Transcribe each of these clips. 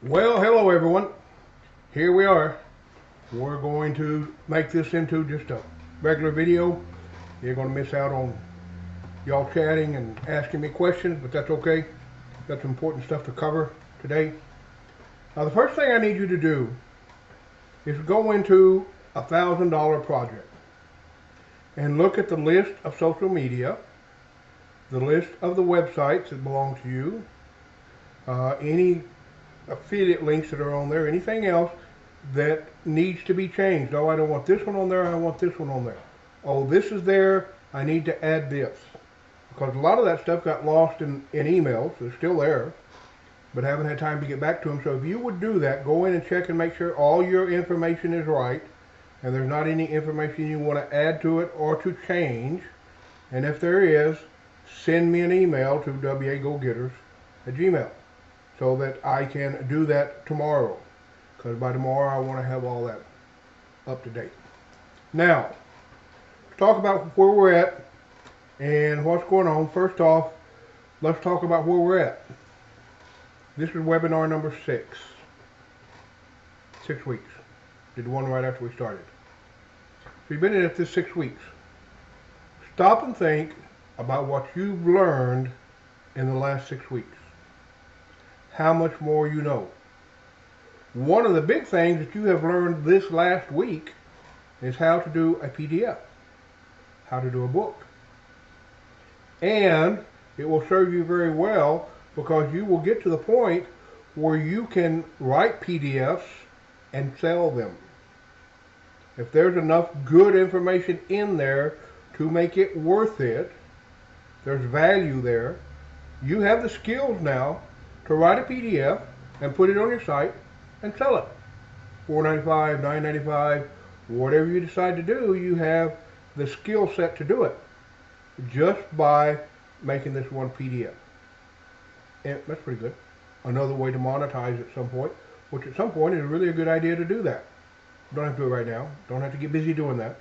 Well, hello everyone. Here we are. We're going to make this into just a regular video. You're going to miss out on y'all chatting and asking me questions, but that's okay. Got some important stuff to cover today. Now, the first thing I need you to do is go into $1,000 project and look at the list of social media, the list of the websites that belong to you, any affiliate links that are on there, anything else that needs to be changed. Oh, I don't want this one on there, I want this one on there. Oh, this is there, I need to add this. Because a lot of that stuff got lost in emails. They're still there, but haven't had time to get back to them. So if you would do that, go in and check and make sure all your information is right, and there's not any information you want to add to it or to change. And if there is, send me an email to wagogetters@gmail so that I can do that tomorrow. Because by tomorrow I want to have all that up to date. Now, to talk about where we're at and what's going on. First off, let's talk about where we're at. This is webinar number 6. 6 weeks. Did one right after we started. So you've been in it this 6 weeks. Stop and think about what you've learned in the last 6 weeks. How much more you know. One of the big things that you have learned this last week is how to do a PDF, how to do a book. And it will serve you very well because you will get to the point where you can write PDFs and sell them. If there's enough good information in there to make it worth it, there's value there, you have the skills now to write a PDF and put it on your site and sell it. $4.95, $9.95, whatever you decide to do, you have the skill set to do it just by making this one PDF. And that's pretty good. Another way to monetize at some point, which at some point is really a good idea to do that. Don't have to do it right now. Don't have to get busy doing that.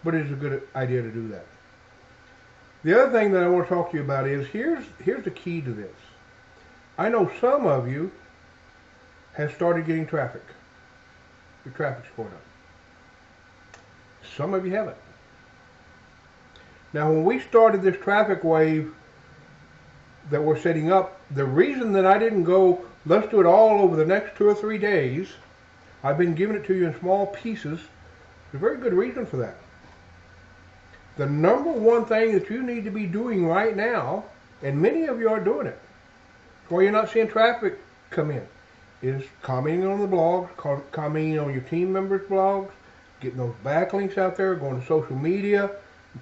But it is a good idea to do that. The other thing that I want to talk to you about is, here's the key to this. I know some of you have started getting traffic. Your traffic's going up. Some of you haven't. Now, when we started this traffic wave that we're setting up, the reason that I didn't go, let's do it all over the next 2 or 3 days, I've been giving it to you in small pieces. There's a very good reason for that. The number one thing that you need to be doing right now, and many of you are doing it, where you're not seeing traffic come in, is commenting on the blogs, commenting on your team members' blogs, getting those backlinks out there, going to social media,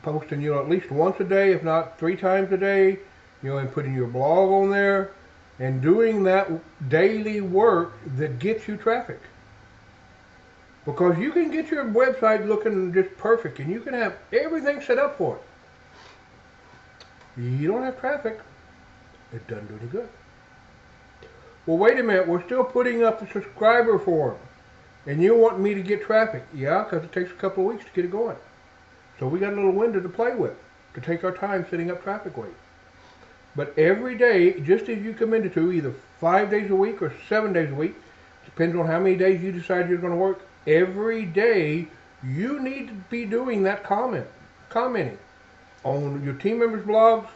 posting at least once a day, if not 3 times a day, and putting your blog on there, and doing that daily work that gets you traffic. Because you can get your website looking just perfect, and you can have everything set up for it. You don't have traffic, it doesn't do any good. Well, wait a minute, we're still putting up the subscriber form, and you want me to get traffic. Yeah, because it takes a couple of weeks to get it going. So we got a little window to play with, to take our time setting up traffic waves. But every day, just as you commit to, either 5 days a week or 7 days a week, depends on how many days you decide you're going to work, every day you need to be doing that commenting on your team members' blogs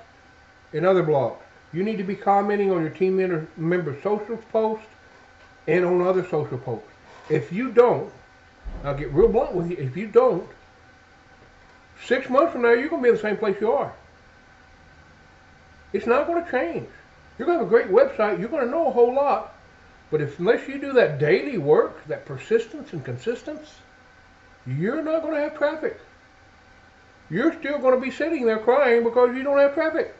and other blogs. You need to be commenting on your team members' social posts and on other social posts. If you don't, I'll get real blunt with you, if you don't, 6 months from now, you're going to be in the same place you are. It's not going to change. You're going to have a great website. You're going to know a whole lot. But unless you do that daily work, that persistence and consistency, you're not going to have traffic. You're still going to be sitting there crying because you don't have traffic.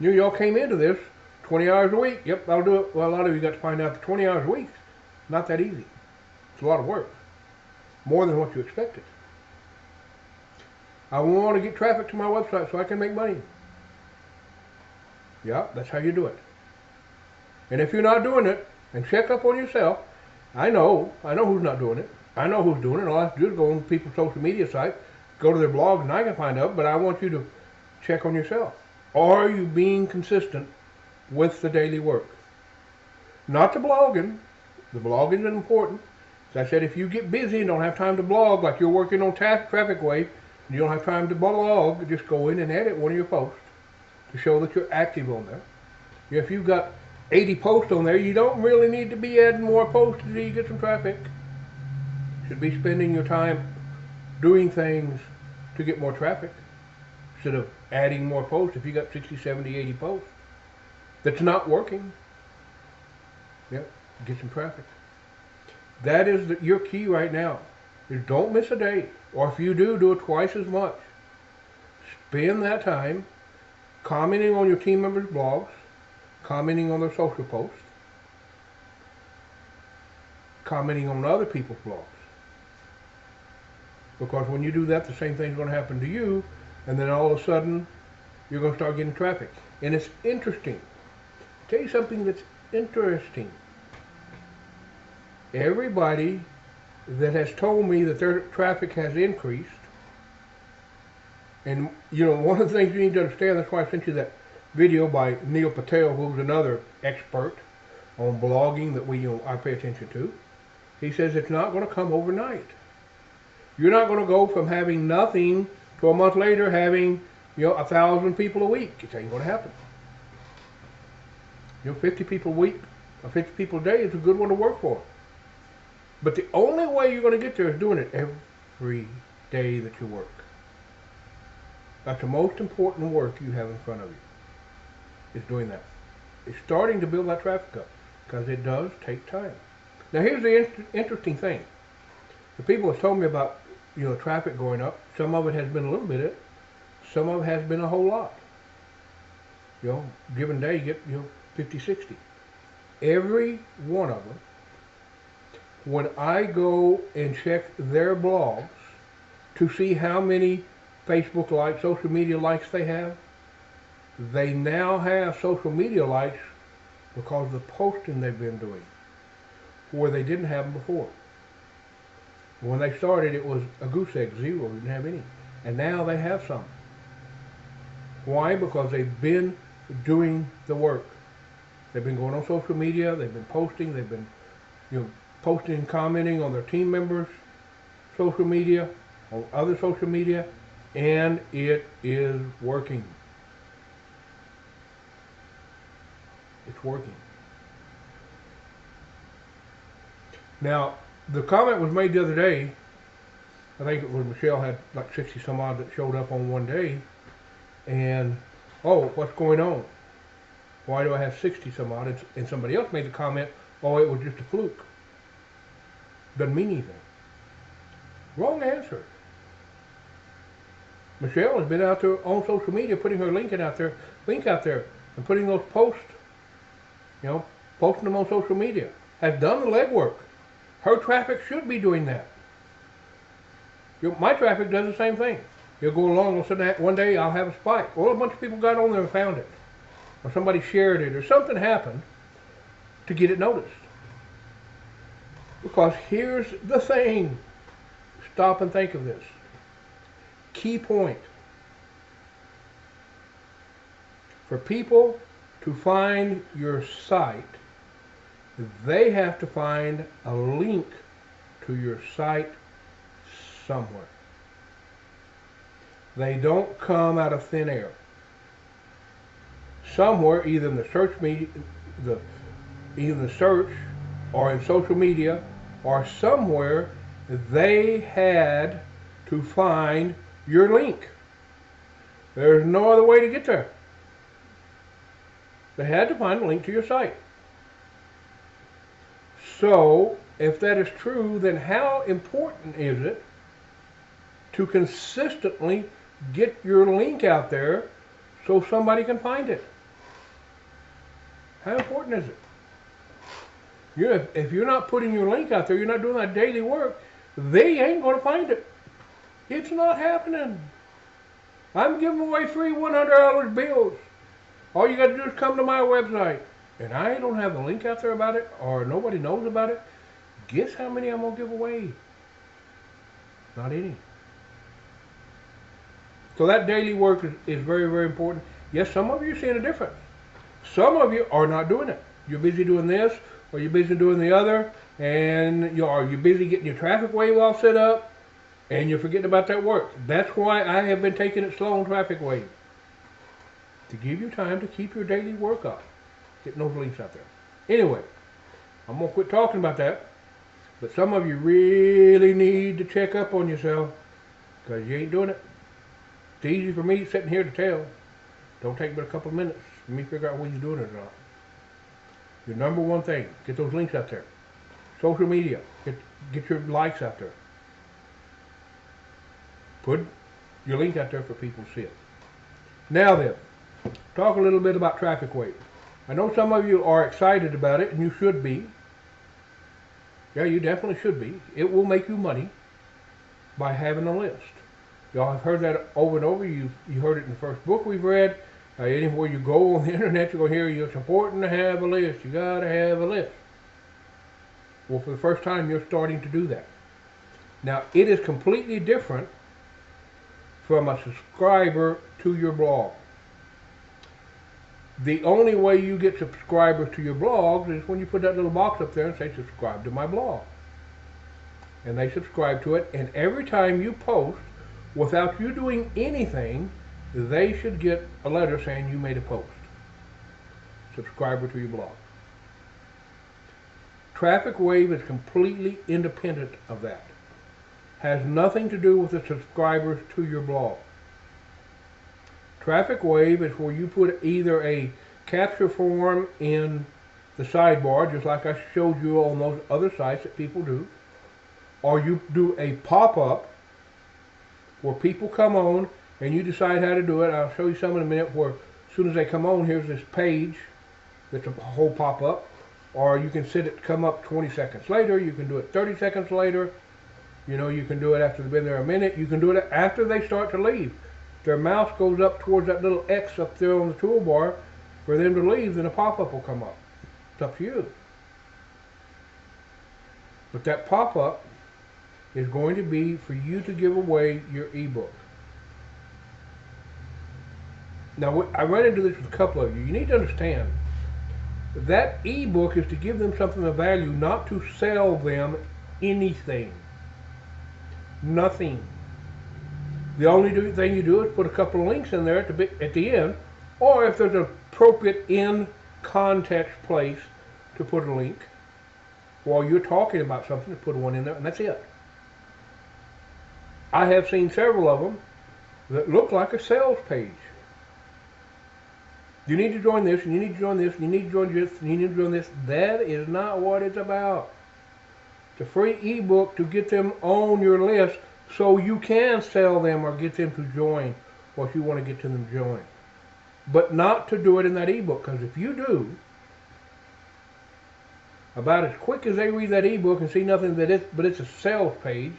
Y'all came into this 20 hours a week. Yep, I'll do it. Well, a lot of you got to find out that 20 hours a week is not that easy. It's a lot of work. More than what you expected. I want to get traffic to my website so I can make money. Yeah, that's how you do it. And if you're not doing it, and check up on yourself, I know who's not doing it. I know who's doing it. All I have to do is go on people's social media sites, go to their blogs, and I can find out, but I want you to check on yourself. Are you being consistent with the daily work. Not the blogging. The blogging is important. As I said, if you get busy and don't have time to blog, like you're working on Traffic Wave, and you don't have time to blog, just go in and edit one of your posts to show that you're active on there. If you've got 80 posts on there, you don't really need to be adding more posts until you get some traffic. You should be spending your time doing things to get more traffic instead of adding more posts. If you got 60, 70, 80 posts that's not working, get some traffic. That is your key right now. Is don't miss a day, or if you do, do it twice as much. Spend that time commenting on your team members' blogs, commenting on their social posts, commenting on other people's blogs. Because when you do that, the same thing's going to happen to you, and then all of a sudden, you're going to start getting traffic. And it's interesting. I'll tell you something that's interesting. Everybody that has told me that their traffic has increased, and one of the things you need to understand, that's why I sent you that video by Neil Patel, who's another expert on blogging that I pay attention to. He says it's not going to come overnight. You're not going to go from having nothing to a month later having 1,000 people a week. It ain't going to happen. 50 people a week or 50 people a day is a good one to work for. But the only way you're going to get there is doing it every day that you work. That's the most important work you have in front of you, is doing that. It's starting to build that traffic up, because it does take time. Now here's the interesting thing. The people have told me about traffic going up. Some of it has been a little bit, some of it has been a whole lot. Given day you get 50, 60. Every one of them, when I go and check their blogs to see how many Facebook likes, social media likes they have, they now have social media likes because of the posting they've been doing, where they didn't have them before. When they started, it was a goose egg, zero, didn't have any. And now they have some. Why? Because they've been doing the work. They've been going on social media, they've been posting, they've been posting and commenting on their team members' social media, on other social media, and it is working. It's working. Now, the comment was made the other day, I think it was Michelle had like 60 some odd that showed up on one day, and, oh, what's going on? Why do I have 60 some odd? And somebody else made the comment, oh, it was just a fluke. Doesn't mean anything. Wrong answer. Michelle has been out there on social media putting her link out there, and putting those posts, posting them on social media. Has done the legwork. Her traffic should be doing that. My traffic does the same thing. You'll go along and say, one day I'll have a spike. Well, a bunch of people got on there and found it. Or somebody shared it, or something happened to get it noticed. Because here's the thing. Stop and think of this. Key point. For people to find your site, they have to find a link to your site somewhere. They don't come out of thin air. Somewhere, either in the search media, or in social media, or somewhere, they had to find your link. There's no other way to get there. They had to find a link to your site. So, if that is true, then how important is it to consistently get your link out there so somebody can find it? How important is it? If you're not putting your link out there, you're not doing that daily work, they ain't going to find it. It's not happening. I'm giving away free $100 bills. All you got to do is come to my website. And I don't have the link out there about it, or nobody knows about it. Guess how many I'm going to give away? Not any. So that daily work is very, very important. Yes, some of you are seeing a difference. Some of you are not doing it. You're busy doing this, or you're busy doing the other, and you're busy getting your traffic wave all set up, and you're forgetting about that work. That's why I have been taking it slow on traffic wave, to give you time to keep your daily work up, getting those links out there. Anyway, I'm gonna quit talking about that, but some of you really need to check up on yourself, because you ain't doing it. It's easy for me sitting here to tell. Don't take but a couple of minutes for me to figure out whether you're doing it or not. Your number one thing, get those links out there. Social media, get your likes out there. Put your link out there for people to see it. Now then, talk a little bit about traffic wave. I know some of you are excited about it, and you should be. Yeah, you definitely should be. It will make you money by having a list. Y'all have heard that over and over. You heard it in the first book we've read. Anywhere you go on the internet, you're going to hear it's important to have a list. You got to have a list. Well, for the first time, you're starting to do that. Now, it is completely different from a subscriber to your blog. The only way you get subscribers to your blogs is when you put that little box up there and say, subscribe to my blog. And they subscribe to it, and every time you post, without you doing anything, they should get a letter saying you made a post. Subscriber to your blog. Traffic wave is completely independent of that. Has nothing to do with the subscribers to your blog. Traffic wave is where you put either a capture form in the sidebar, just like I showed you on those other sites that people do, or you do a pop-up where people come on and you decide how to do it. I'll show you some in a minute where as soon as they come on, here's this page that's a whole pop-up. Or you can set it to come up 20 seconds later. You can do it 30 seconds later. You know, you can do it after they've been there a minute. You can do it after they start to leave. Their mouse goes up towards that little X up there on the toolbar for them to leave, then a pop-up will come up. It's up to you. But that pop-up is going to be for you to give away your ebook. Now, I ran into this with a couple of you. You need to understand that ebook is to give them something of value, not to sell them anything. Nothing. The only thing you do is put a couple of links in there at the end, or if there's an appropriate in context place to put a link while you're talking about something, to put one in there, and that's it. I have seen several of them that look like a sales page. You need to join this, and you need to join this, and you need to join this, and you need to join this. That is not what it's about. It's a free ebook to get them on your list so you can sell them or get them to join what you want to get to them to join. But not to do it in that ebook, because if you do, about as quick as they read that ebook and see nothing but it's a sales page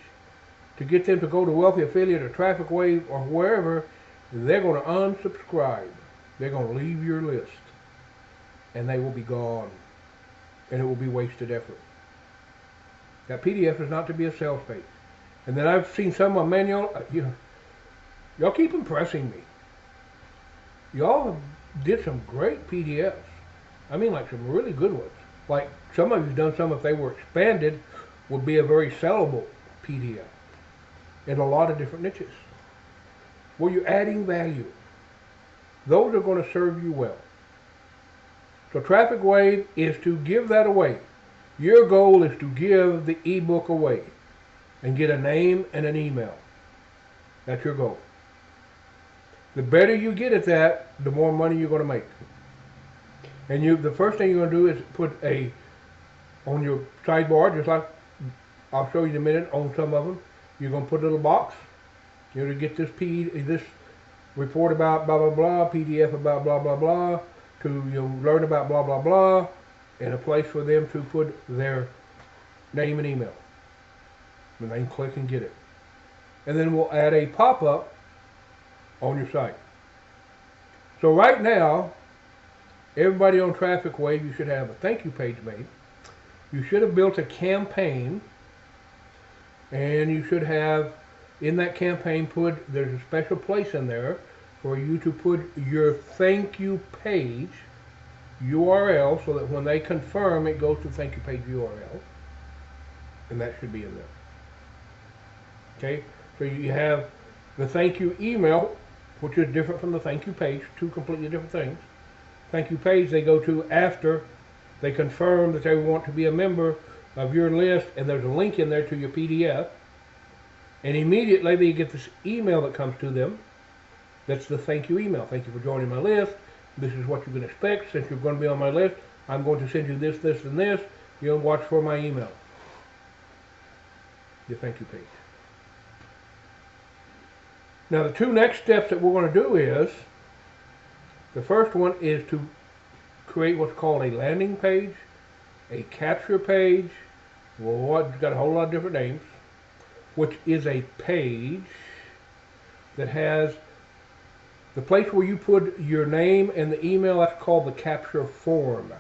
to get them to go to Wealthy Affiliate or Traffic Wave or wherever, they're going to unsubscribe. They're going to leave your list, and they will be gone, and it will be wasted effort. That PDF is not to be a sales page. And then I've seen some of my manual, y'all keep impressing me. Y'all did some great PDFs. I mean, like some really good ones. Like some of you've done some, if they were expanded, would be a very sellable PDF in a lot of different niches where you're adding value. Those are going to serve you well. So Traffic Wave is to give that away. Your goal is to give the ebook away and get a name and an email. That's your goal. The better you get at that, the more money you're going to make. And the first thing you're going to do is put on your sidebar, just like I'll show you in a minute on some of them, you're going to put a little box. You're going to get this report about blah, blah, blah, PDF about blah, blah, blah, to learn about blah, blah, blah, and a place for them to put their name and email. And they can click and get it. And then we'll add a pop-up on your site. So right now, everybody on Traffic Wave, you should have a thank you page made. You should have built a campaign, and you should have in that campaign there's a special place in there for you to put your thank you page URL so that when they confirm, it goes to the thank you page URL, and that should be in there. Okay, so you have the thank you email, which is different from the thank you page, two completely different things. Thank you page they go to after they confirm that they want to be a member of your list, and there's a link in there to your PDF, and immediately they get this email that comes to them. That's the thank you email. Thank you for joining my list. This is what you can expect. Since you're going to be on my list, I'm going to send you this, this, and this. You'll watch for my email. Your thank you page. Now the two next steps that we're going to do is, the first one is to create what's called a landing page, a capture page, well, it's got a whole lot of different names, which is a page that has the place where you put your name and the email. That's called the capture form.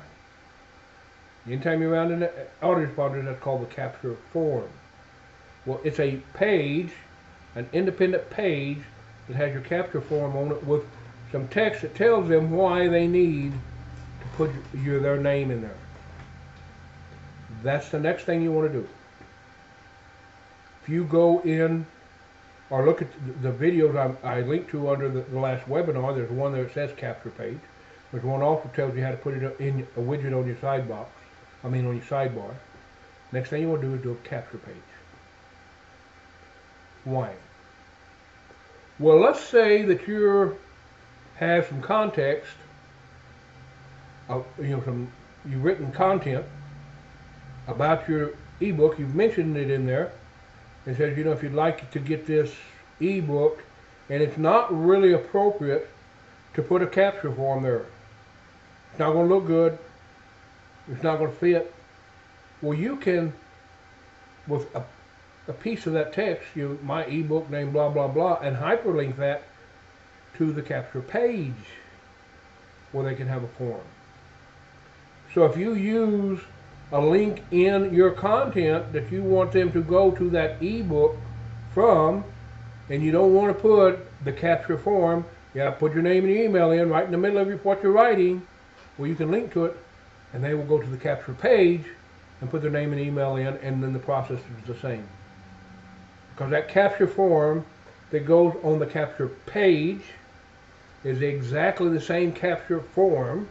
Anytime you're around an autoresponder, that's called the capture form. Well, it's a page, an independent page that has your capture form on it with some text that tells them why they need to put their name in there. That's the next thing you want to do. If you go in or look at the videos I linked to under the last webinar, there's one there that says capture page. There's one also tells you how to put it in a widget on your on your sidebar. Next thing you want to do is do a capture page. Why? Well, let's say that you have some context, some you've written content about your ebook. You've mentioned it in there. It says, if you'd like to get this ebook, and it's not really appropriate to put a capture form there. It's not going to look good. It's not going to fit. Well, you can, with a piece of that text, my ebook name, blah, blah, blah, and hyperlink that to the capture page where they can have a form. So if you use a link in your content that you want them to go to that ebook from, and you don't want to put the capture form, put your name and your email in right in the middle of what you're writing, where you can link to it, and they will go to the capture page and put their name and email in, and then the process is the same. Because that capture form that goes on the capture page is exactly the same capture form,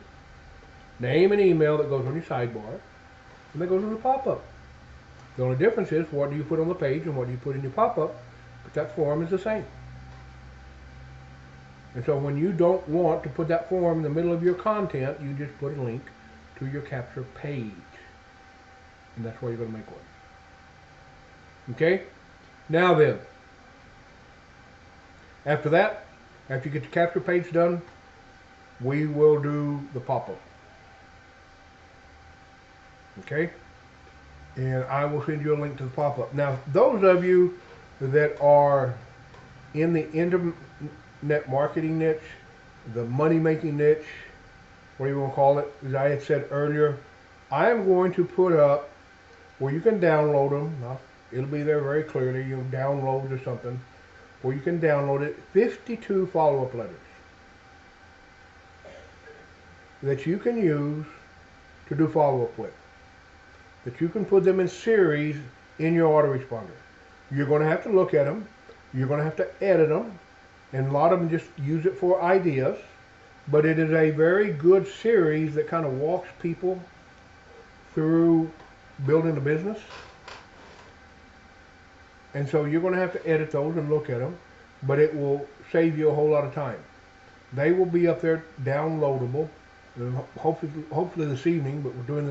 name and email, that goes on your sidebar, and that goes on the pop-up. The only difference is what do you put on the page and what do you put in your pop-up, but that form is the same. And so when you don't want to put that form in the middle of your content, you just put a link to your capture page. And that's where you're going to make one. Okay? Now then, after that, after you get the capture page done, we will do the pop-up. Okay? And I will send you a link to the pop-up. Now, those of you that are in the internet marketing niche, the money-making niche, what do you want to call it, as I had said earlier, I am going to put up where you can download them. It'll be there very clearly. You'll download or something where you can download it. 52 follow-up letters that you can use to do follow-up with. That you can put them in series in your autoresponder. You're going to have to look at them. You're going to have to edit them. And a lot of them just use it for ideas. But it is a very good series that kind of walks people through building a business. And so you're going to have to edit those and look at them. But it will save you a whole lot of time. They will be up there downloadable. Hopefully this evening, but we're doing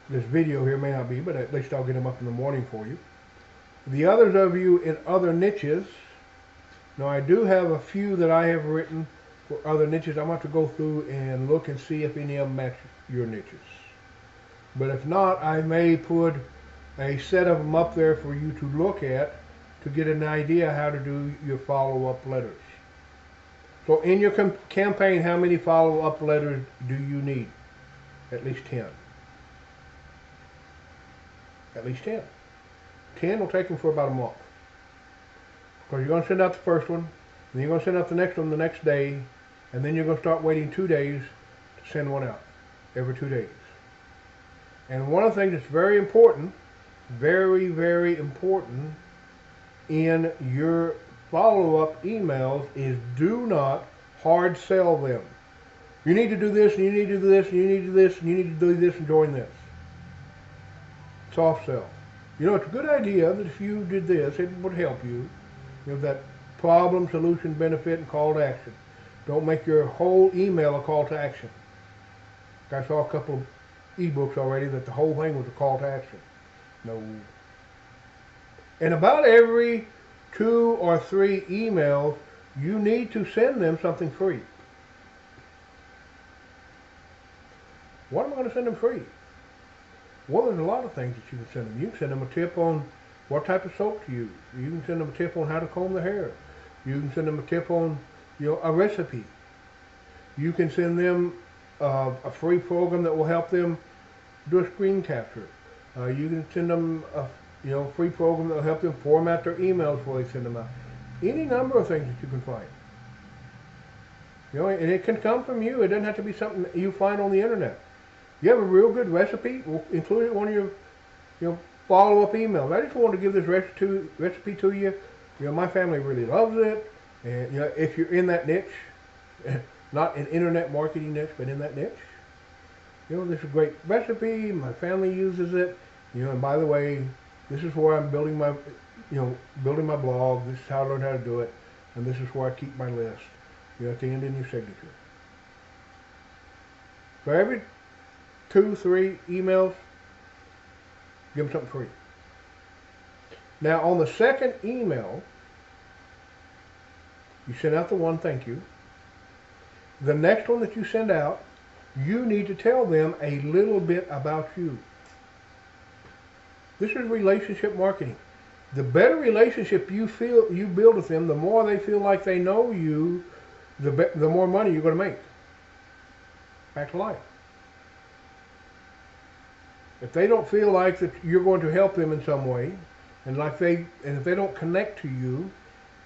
this video here, may not be, but at least I'll get them up in the morning for you. The others of you in other niches, now I do have a few that I have written for other niches. I'm going to have to go through and look and see if any of them match your niches. But if not, I may put a set of them up there for you to look at to get an idea how to do your follow-up letters. So in your campaign, how many follow-up letters do you need? At least 10. At least 10. 10 will take them for about a month. Because you're going to send out the first one, then you're going to send out the next one the next day, and then you're going to start waiting 2 days to send one out every 2 days. And one of the things that's very important, very, very important in your follow-up emails is do not hard sell them. You need to do this, and you need to do this, and you need to do this, and you need to do this, and join this. Soft sell. You know, it's a good idea that if you did this, it would help you. You know, that problem, solution, benefit, and call to action. Don't make your whole email a call to action. I saw a couple of ebooks already that the whole thing was a call to action. No. And about every 2 or 3 emails, you need to send them something free. What am I going to send them free? Well, there's a lot of things that you can send them. You can send them a tip on what type of soap to use. You can send them a tip on how to comb their hair. You can send them a tip on, a recipe. You can send them a free program that will help them do a screen capture. You can send them a free program that will help them format their emails before they send them out. Any number of things that you can find. And it can come from you. It doesn't have to be something that you find on the internet. You have a real good recipe, we'll include it in one of your follow-up emails. I just want to give this recipe to you. My family really loves it. And if you're in that niche, not an internet marketing niche, but in that niche, this is a great recipe. My family uses it. And by the way, this is where I'm building my, building my blog. This is how I learned how to do it, and this is where I keep my list. At the end in your signature. For every 2, 3 emails, give them something free. Now, on the second email, you send out the one thank you. The next one that you send out, you need to tell them a little bit about you. This is relationship marketing. The better relationship you build with them, the more they feel like they know you, the more money you're going to make. Back to life. If they don't feel like that you're going to help them in some way, and if they don't connect to you,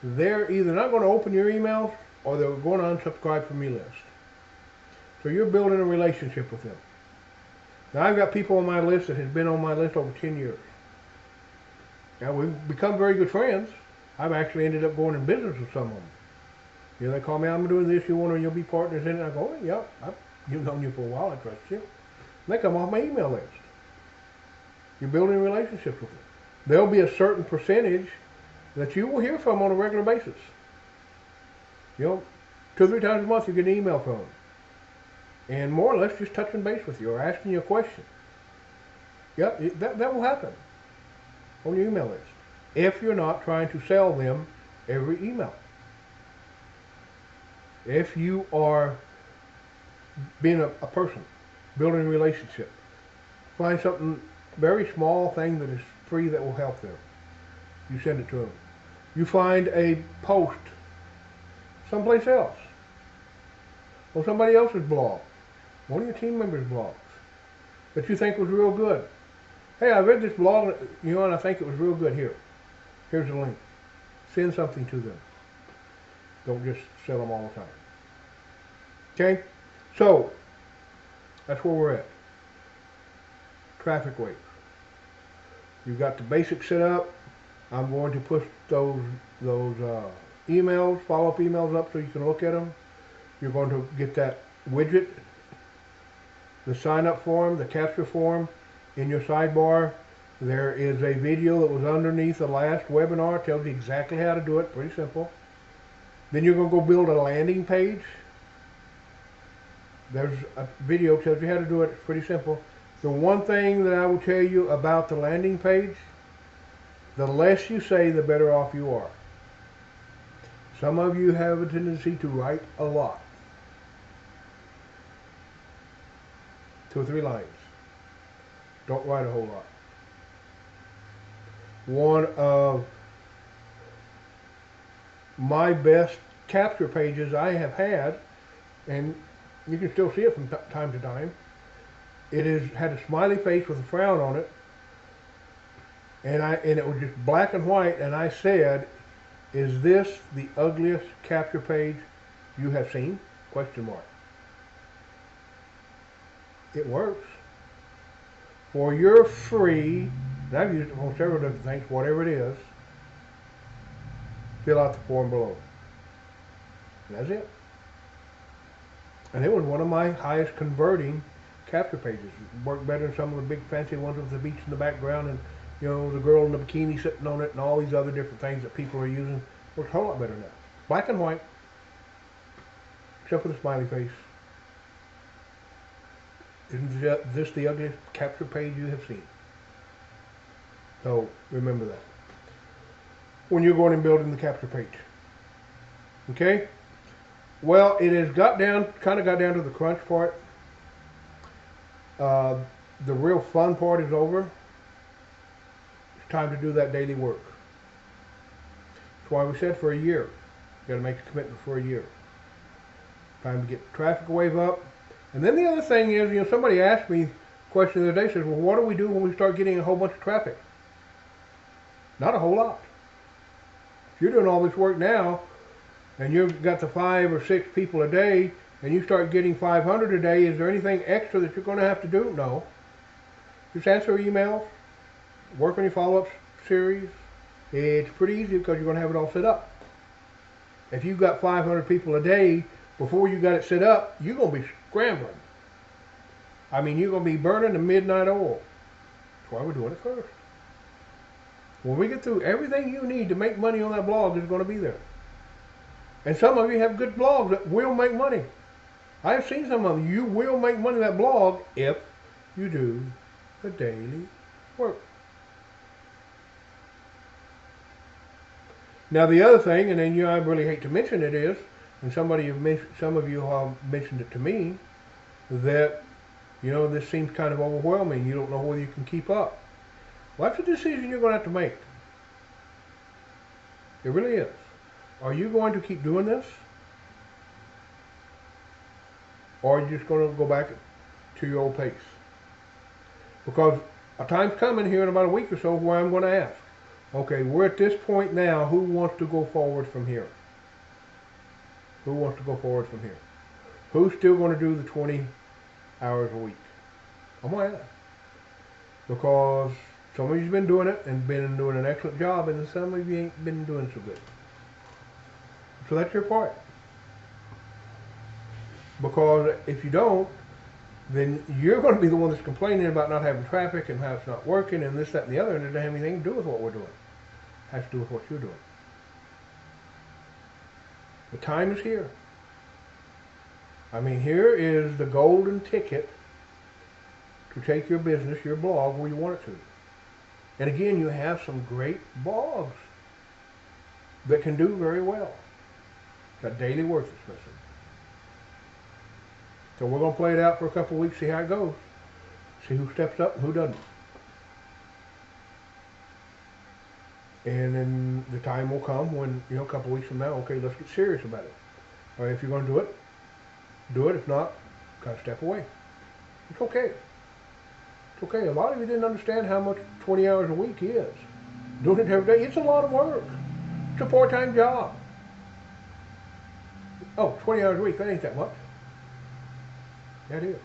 they're either not going to open your emails or they're going to unsubscribe from your list. So you're building a relationship with them. Now I've got people on my list that has been on my list over 10 years. Now we've become very good friends. I've actually ended up going in business with some of them. They call me, I'm doing this, you'll be partners in it. I go, oh, yeah, you've known you for a while, I trust you. And they come off my email list. You're building relationships with them. There'll be a certain percentage that you will hear from on a regular basis. 2 or 3 times a month you get an email from them. And more or less just touching base with you or asking you a question. Yep, that will happen on your email list. If you're not trying to sell them every email. If you are being a person, building a relationship, find something, very small thing that is free that will help them. You send it to them. You find a post someplace else, on somebody else's blog, one of your team members' blogs, that you think was real good. Hey, I read this blog, and I think it was real good. Here's the link. Send something to them. Don't just sell them all the time. Okay? So, that's where we're at. Traffic waves. You've got the basics set up. I'm going to push those emails, follow-up emails up so you can look at them. You're going to get that widget, the sign-up form, the capture form in your sidebar. There is a video that was underneath the last webinar. Tells you exactly how to do it. Pretty simple. Then you're going to go build a landing page. There's a video that tells you how to do it. It's pretty simple. The one thing that I will tell you about the landing page, the less you say, the better off you are. Some of you have a tendency to write a lot. 2 or 3 lines. Don't write a whole lot. One of my best capture pages I have had, and you can still see it from time to time, it had a smiley face with a frown on it, and it was just black and white, and I said, "Is this the ugliest capture page you have seen?" Question mark. It works. For your free, and I've used it for several different things, whatever it is, fill out the form below. And that's it. And it was one of my highest converting capture pages. It worked better than some of the big fancy ones with the beach in the background and, you know, the girl in the bikini sitting on it and all these other different things that people are using. It works a whole lot better now. Black and white, except for the smiley face. Isn't this the ugliest capture page you have seen? So remember that when you're going and building the capture page. Okay? Well, it has kind of got down to the crunch part. The real fun part is over. It's time to do that daily work. That's why we said for a year. You got to make a commitment for a year. Time to get the traffic wave up. And then the other thing is, you know, somebody asked me a question the other day, says, well, what do we do when we start getting a whole bunch of traffic? Not a whole lot. If you're doing all this work now, and you've got the 5 or 6 people a day, and you start getting 500 a day, is there anything extra that you're going to have to do? No. Just answer emails, work on your follow-up series. It's pretty easy because you're going to have it all set up. If you've got 500 people a day, before you got it set up, you're going to be scrambling. I mean, you're going to be burning the midnight oil. That's why we're doing it first. When we get through, everything you need to make money on that blog is going to be there. And some of you have good blogs that will make money. I've seen some of you. You will make money on that blog if you do the daily work. Now the other thing, and then I really hate to mention it, is, and some of you have mentioned it to me, that, you know, this seems kind of overwhelming. You don't know whether you can keep up. Well, that's a decision you're going to have to make. It really is. Are you going to keep doing this? Or are you just going to go back to your old pace? Because a time's coming here in about a week or so where I'm going to ask, okay, we're at this point now, who wants to go forward from here? Who wants to go forward from here? Who's still going to do the 20 hours a week? I'm going to ask. Because some of you've been doing it and been doing an excellent job, and some of you ain't been doing so good. So that's your part. Because if you don't, then you're going to be the one that's complaining about not having traffic and how it's not working and this, that, and the other, and it doesn't have anything to do with what we're doing. It has to do with what you're doing. The time is here. I mean, here is the golden ticket to take your business, your blog, where you want it to. And again, you have some great blogs that can do very well. That daily work is missing. So we're going to play it out for a couple of weeks, see how it goes. See who steps up and who doesn't. And then the time will come when, you know, a couple of weeks from now, okay, let's get serious about it. All right, if you're going to do it, do it. If not, kind of step away. It's okay. It's okay. A lot of you didn't understand how much 20 hours a week is. Doing it every day, it's a lot of work. It's a part-time job. Oh, 20 hours a week, that ain't that much. That is.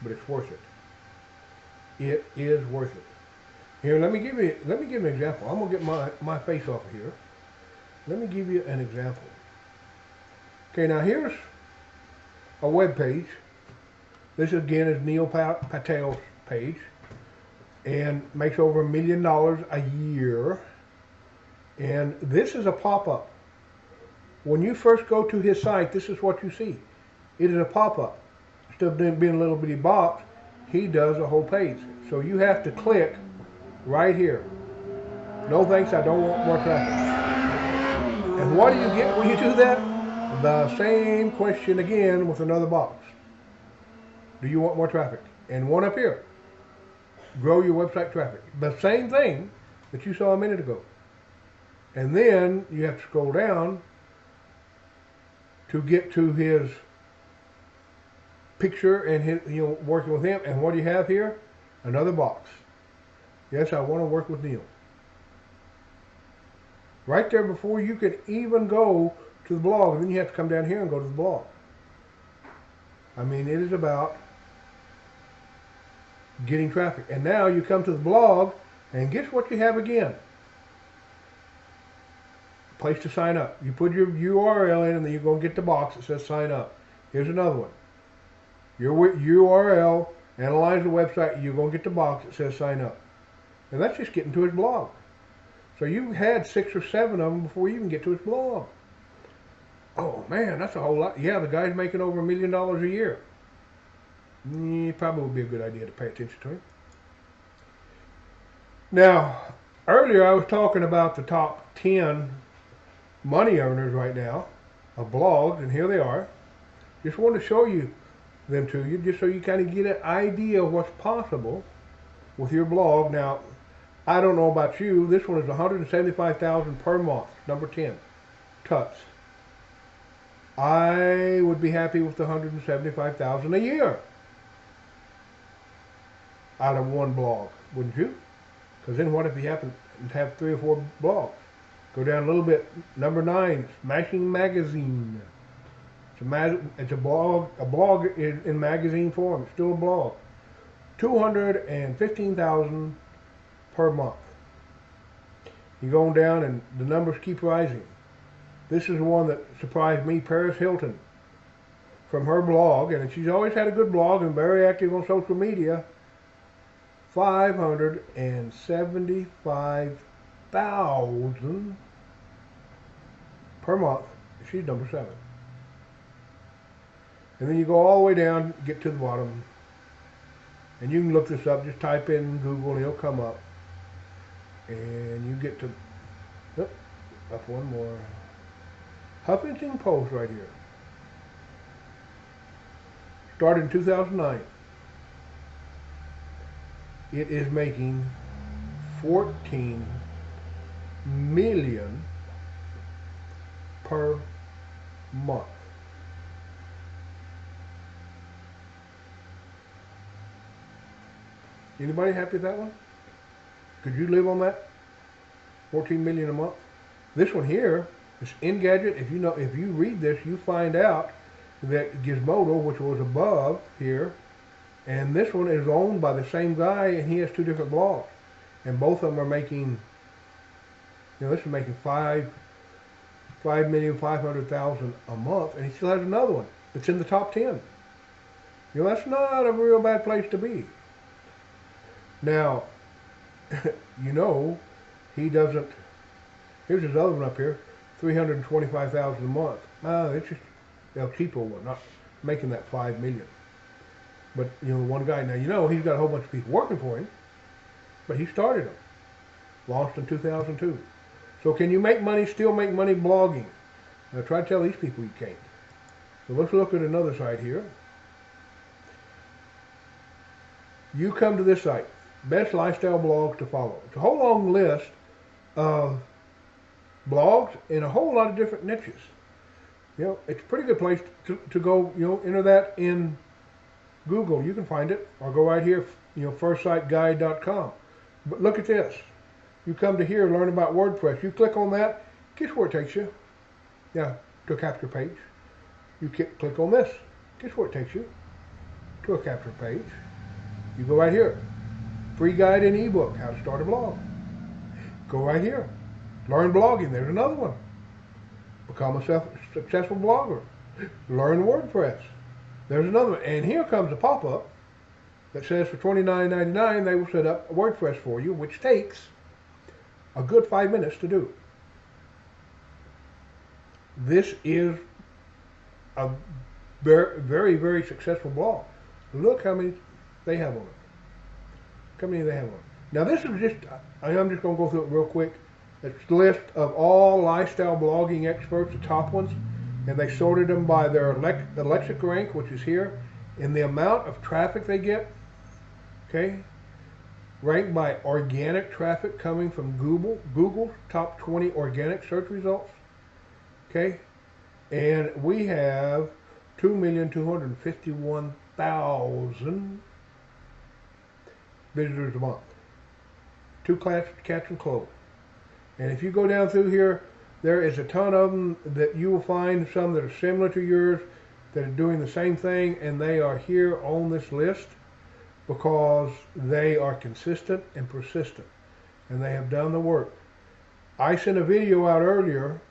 But it's worth it. It is worth it. Here, let me give you an example. I'm gonna get my face off of here. Let me give you an example. Okay, now here's a web page. This again is Neil Patel's page, and makes over $1 million a year. And this is a pop-up. When you first go to his site, this is what you see. It is a pop-up. Instead of being a little bitty box, he does a whole page. So you have to click right here. No thanks, I don't want more traffic. And what do you get when you do that? The same question again with another box. Do you want more traffic? And one up here. Grow your website traffic. The same thing that you saw a minute ago. And then you have to scroll down to get to his picture and his, you know, working with him. And what do you have here? Another box. Yes, I want to work with Neil. Right there before you can even go to the blog. And then you have to come down here and go to the blog. I mean, it is about getting traffic. And now you come to the blog, and guess what you have again? Place to sign up. You put your URL in, and then you're going to get the box that says sign up. Here's another one. Your URL, analyze the website, you're going to get the box that says sign up. And that's just getting to his blog. So you had 6 or 7 of them before you even get to his blog. Oh man, that's a whole lot. Yeah, the guy's making over $1 million a year. Probably would be a good idea to pay attention to him. Now, earlier I was talking about the top 10 money earners right now of blogs, and here they are. Just wanted to show you them to you, just so you kind of get an idea of what's possible with your blog. Now, I don't know about you, this one is $175,000 per month, number 10, Tuts. I would be happy with the $175,000 a year out of one blog, wouldn't you? Because then what if you happen to have 3 or 4 blogs? Go down a little bit. Number 9, Smashing Magazine. It's a blog in magazine form. It's still a blog. $215,000 per month. You go on down, and the numbers keep rising. This is one that surprised me, Paris Hilton, from her blog, and she's always had a good blog and very active on social media. $575,000 per month. She's number 7. And then you go all the way down, get to the bottom, and you can look this up. Just type in Google, and it'll come up. And you get to, up one more. Huffington Post right here. Started in 2009. It is making $14 million per month. Anybody happy with that one? Could you live on that? $14 million a month. This one here is Engadget. If you read this, you find out that Gizmodo, which was above here, and this one is owned by the same guy, and he has 2 different blogs, and both of them are making. This is making $5,500,000 a month, and he still has another one that's in the top 10. That's not a real bad place to be. Now, he doesn't. Here's his other one up here, $325,000 a month. It's just El Cheapo one, not making that $5 million. But one guy. Now he's got a whole bunch of people working for him, but he started them. Launched in 2002. So can you make money? Still make money blogging? Now try to tell these people you can't. So let's look at another site here. You come to this site. Best lifestyle blogs to follow. It's a whole long list of blogs in a whole lot of different niches. It's a pretty good place to go. Enter that in Google. You can find it, or go right here. Firstsiteguide.com. But look at this. You come to here, learn about WordPress. You click on that. Guess where it takes you? To a capture page. You click on this. Guess where it takes you? To a capture page. You go right here. Free guide and ebook, how to start a blog. Go right here. Learn blogging, there's another one. Become a successful blogger. Learn WordPress. There's another one. And here comes a pop-up that says for $29.99 they will set up WordPress for you, which takes a good 5 minutes to do. This is a very, very, very successful blog. Look how many they have on it. How many they have on? Now this is just, I'm just going to go through it real quick. It's the list of all lifestyle blogging experts, the top ones, and they sorted them by their lexic rank, which is here, and the amount of traffic they get, okay? Ranked by organic traffic coming from Google's top 20 organic search results, okay? And we have 2,251,000 visitors a month. 2 cats and clothes. And if you go down through here, there is a ton of them that you will find, some that are similar to yours, that are doing the same thing, and they are here on this list. because they are consistent and persistent, and they have done the work. I sent a video out earlier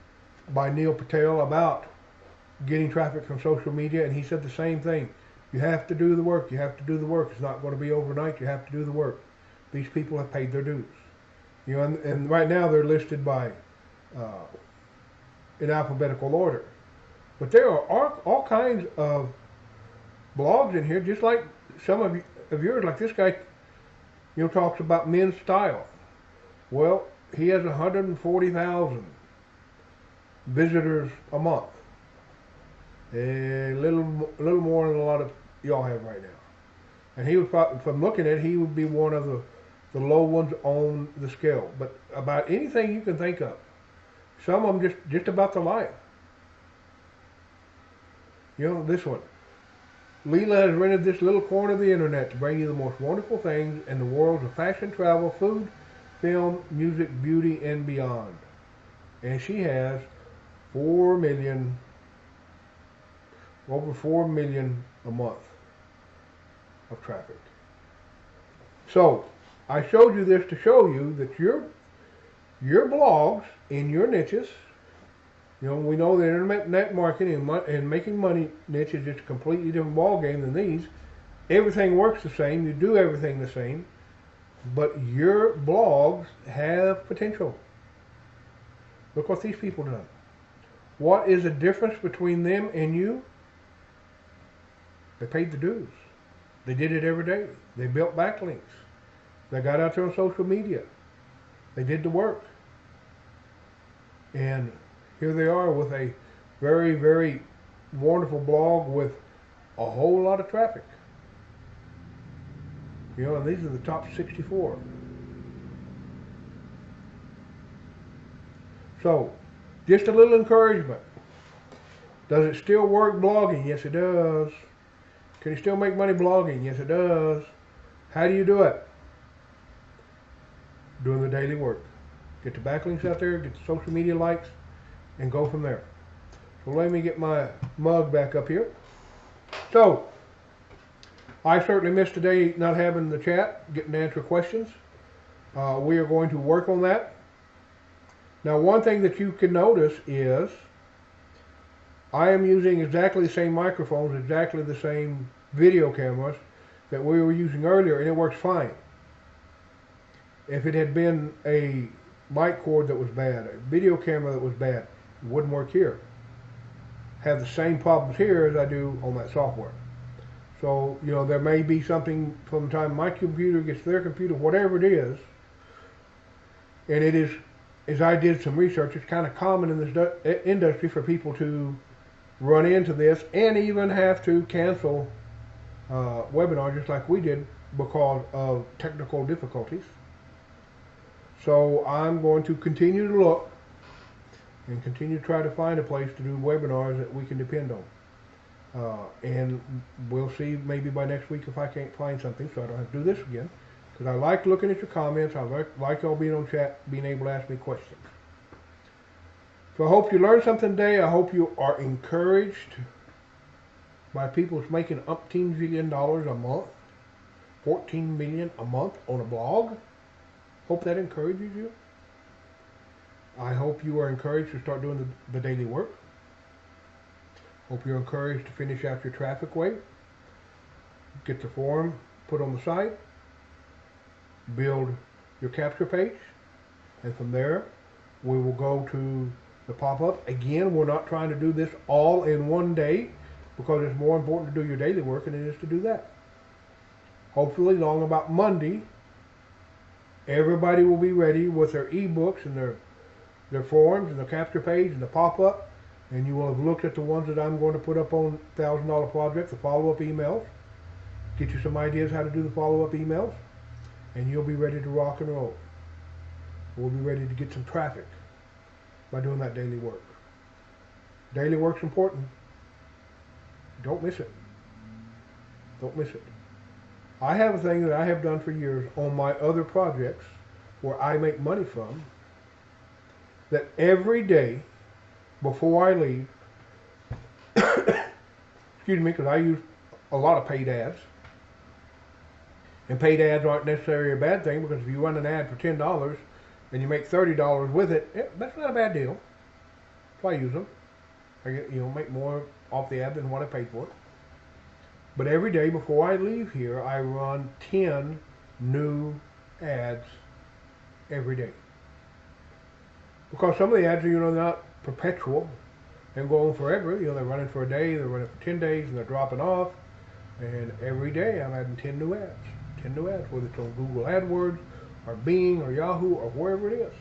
by Neil Patel about getting traffic from social media, and he said the same thing. You have to do the work. You have to do the work. It's not going to be overnight. You have to do the work. These people have paid their dues. You know, and right now they're listed by in alphabetical order. But there are all kinds of blogs in here, just like some of yours, like this guy, talks about men's style. Well, he has 140,000 visitors a month. A little more than a lot of y'all have right now. And he would probably, from looking at it, he would be one of the low ones on the scale. But about anything you can think of. Some of them just about the life. This one. Leela has rented this little corner of the internet to bring you the most wonderful things in the worlds of fashion, travel, food, film, music, beauty, and beyond. And she has over 4 million a month of traffic. So, I showed you this to show you that your blogs in your niches, we know that internet marketing and making money niche is just a completely different ball game than these. Everything works the same. You do everything the same. But your blogs have potential. Look what these people done. What is the difference between them and you? They paid the dues. They did it every day. They built backlinks. They got out there on social media. They did the work. And here they are with a very, very wonderful blog with a whole lot of traffic. And these are the top 64. So, just a little encouragement. Does it still work blogging? Yes, it does. Can you still make money blogging? Yes, it does. How do you do it? Doing the daily work. Get the backlinks out there, get the social media likes, and go from there. So let me get my mug back up here. So, I certainly missed today not having the chat, getting to answer questions. We are going to work on that. Now, one thing that you can notice is I am using exactly the same microphones, exactly the same video cameras that we were using earlier, and it works fine. If it had been a mic cord that was bad, a video camera that was bad, it wouldn't work here. Have the same problems here as I do on that software. So, there may be something from the time my computer gets to their computer, whatever it is, and it is, as I did some research, it's kind of common in this industry for people to run into this and even have to cancel webinars just like we did because of technical difficulties. So I'm going to continue to look and continue to try to find a place to do webinars that we can depend on. And we'll see maybe by next week if I can't find something so I don't have to do this again. Because I like looking at your comments. I like y'all being on chat, being able to ask me questions. So I hope you learned something today. I hope you are encouraged by people who's making $18 million a month, 14 million a month on a blog. Hope that encourages you. I hope you are encouraged to start doing the daily work. Hope you're encouraged to finish out your traffic wave. Get the form put on the site. Build your capture page. And from there, we will go to the pop-up. Again, we're not trying to do this all in one day because it's more important to do your daily work than it is to do that. Hopefully, along about Monday, everybody will be ready with their ebooks and their forms and the capture page and the pop-up, and you will have looked at the ones that I'm going to put up on $1,000 project, the follow-up emails, get you some ideas how to do the follow-up emails, and you'll be ready to rock and roll. We'll be ready to get some traffic by doing that daily work. Daily work's important. Don't miss it. Don't miss it. I have a thing that I have done for years on my other projects where I make money from, that every day before I leave, excuse me, because I use a lot of paid ads, And paid ads aren't necessarily a bad thing, because if you run an ad for $10 and you make $30 with it, that's not a bad deal. So I use them. I get, make more off the ad than what I paid for it. But every day before I leave here, I run 10 new ads every day. Because some of the ads are, not perpetual and go on forever. They're running for a day, they're running for 10 days, and they're dropping off. And every day I'm adding 10 new ads. 10 new ads, whether it's on Google AdWords or Bing or Yahoo or wherever it is.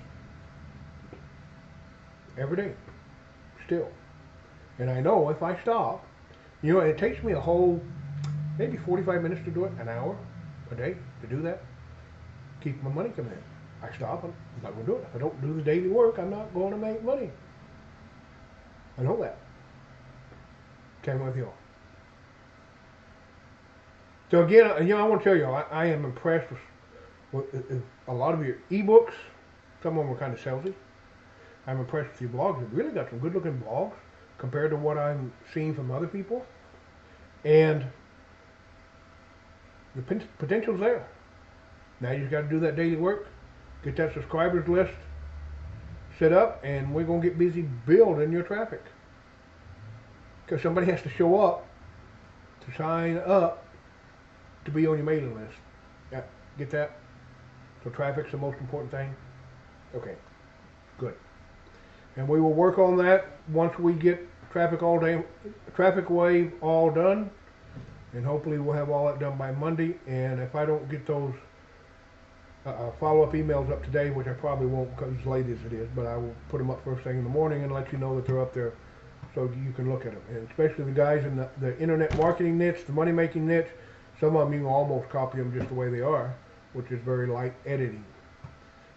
Every day. Still. And I know if I stop, it takes me a whole, maybe 45 minutes to do it, an hour a day to do that. Keep my money coming in. I stop, I'm not going to do it. If I don't do the daily work, I'm not going to make money. I know that. Came with y'all. So again, I want to tell you, I am impressed with a lot of your ebooks. Some of them are kind of salesy. I'm impressed with your blogs. You've really got some good-looking blogs compared to what I'm seeing from other people. And the potential's there. Now you just got to do that daily work, get that subscribers list set up, and we're going to get busy building your traffic. Because somebody has to show up to sign up to be on your mailing list. Yeah, get that? So traffic's the most important thing? Okay, good. And we will work on that once we get Traffic Wave all done. And hopefully we'll have all that done by Monday. And if I don't get those follow-up emails up today, which I probably won't because as late as it is, but I will put them up first thing in the morning and let you know that they're up there so you can look at them. And especially the guys in the internet marketing niche, the money-making niche, some of them you can almost copy them just the way they are, which is very light editing.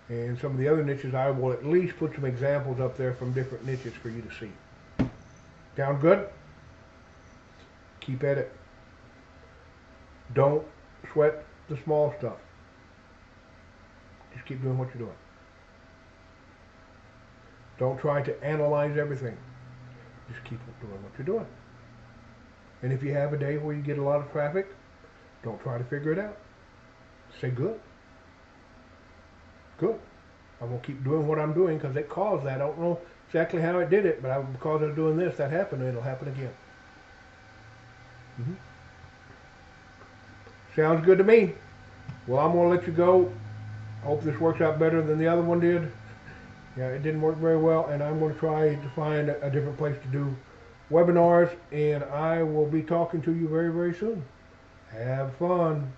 And some of the other niches, I will at least put some examples up there from different niches for you to see. Sound good? Keep at it. Don't sweat the small stuff. Just keep doing what you're doing. Don't try to analyze everything. Just keep doing what you're doing. And if you have a day where you get a lot of traffic, don't try to figure it out. Say good. Good. I'm going to keep doing what I'm doing because it caused that. I don't know exactly how it did it, but because I was doing this, that happened, and it'll happen again. Sounds good to me. Well, I'm going to let you go. Hope this works out better than the other one did. Yeah, it didn't work very well, and I'm going to try to find a different place to do webinars, and I will be talking to you very, very soon. Have fun.